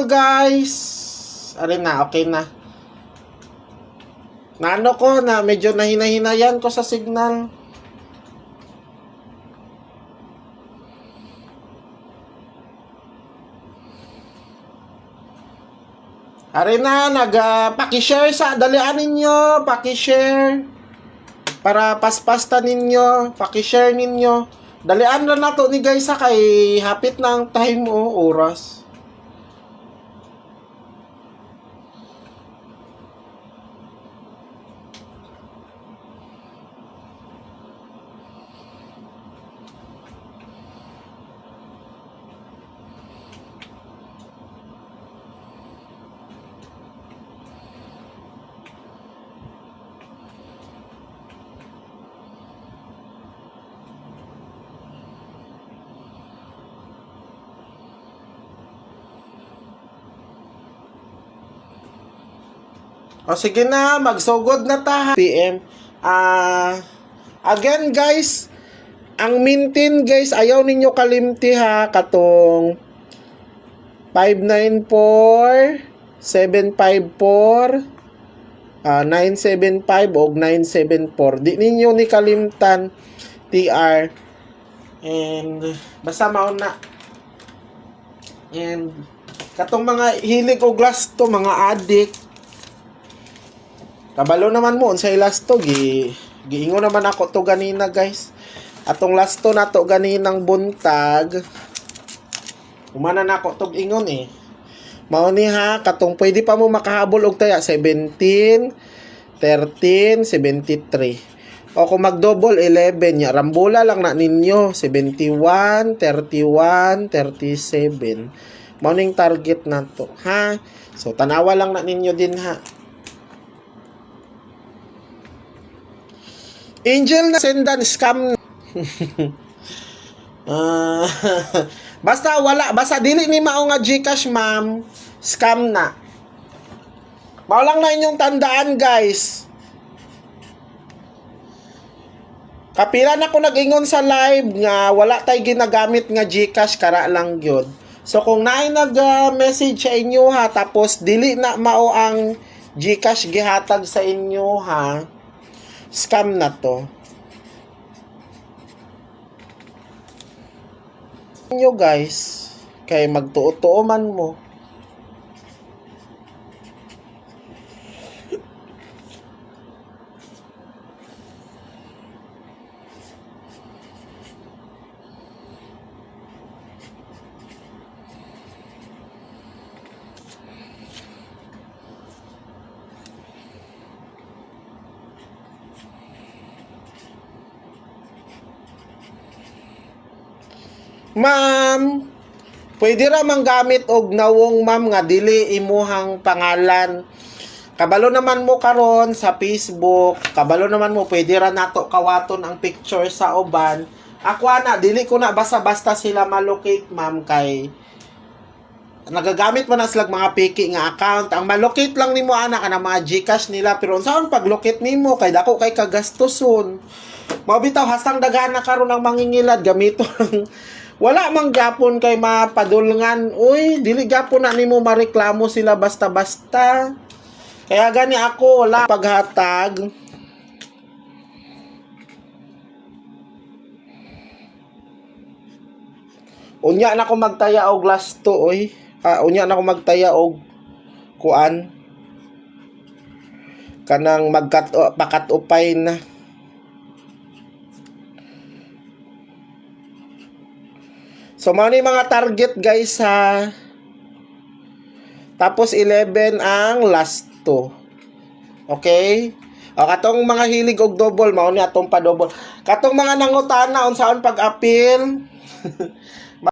Guys, arin na, okay na. Naano ko na medyo nahina-hinayan ko sa signal. Arin na, paki-share sa dalian ninyo, paki-share para paspasta ninyo, paki-share ninyo. Dalian na nato ni guys sa kay hapit na ang time o oras. O sige na, magsugod na ta. PM. Again guys, ang mintin guys, ayaw ninyo kalimti ha, katong 594, 754, 975 o 974. Di ninyo ni kalimtan TR. And basta mauna. And katong mga hilig o glass to, mga addict, kabalo naman mo unsay last to giingon naman ako to ganina guys. Atong last to nato ganinang buntag. Umana na ako tog ingon eh. Mao ni ha katong pwede pa mo makahabol og taya 17, 13, 73. O kung mag-double 11 ya rambula lang na ninyo 71, 31, 37. Mao ning target nato ha. So tanawa lang na ninyo din ha. Angel na sendan scam. Basta wala, basta dili ni mao nga GCash ma'am, scam na. Mao lang na inyong tandaan guys. Kapila na ko nag-ingon sa live nga wala tay ginagamit nga GCash, kara lang gyud. So kung naay nag-message sa inyo ha, tapos dili na mao ang GCash gihatag sa inyo ha, scam na to. Nyo guys, kay magtuo-tuo man mo. Ma'am, pwede ra man gamit og nawong ma'am nga dili imuhang pangalan. Kabalo naman mo karon sa Facebook, kabalo naman mo pwede ra nato kawaton ang picture sa uban. Ako ana dili ko na basta-basta sila malocate ma'am, kay nagagamit man na sila mga piki nga account. Ang malocate lang nimo ana kana mga GCash nila, pero unsaon pag-locate nimo kay dako kay kagastuson. Mao bitaw hastang daghan na karon ang mangingilad gamito wala mang gapon kay mapadulngan. Uy, dili gapon na nimo mareklamo sila basta-basta. Kaya gani ako wala paghatag. Unya na ko magtaya og last to, oy. Unya na ko magtaya og kuan. Kanang pakat-upay na. So, mao ni mga target guys ha. Tapos 11 ang last to. Okay? O katong mga hilig og double, mao ni atong pa double. Katong mga nangutana unsaon pag-appeal.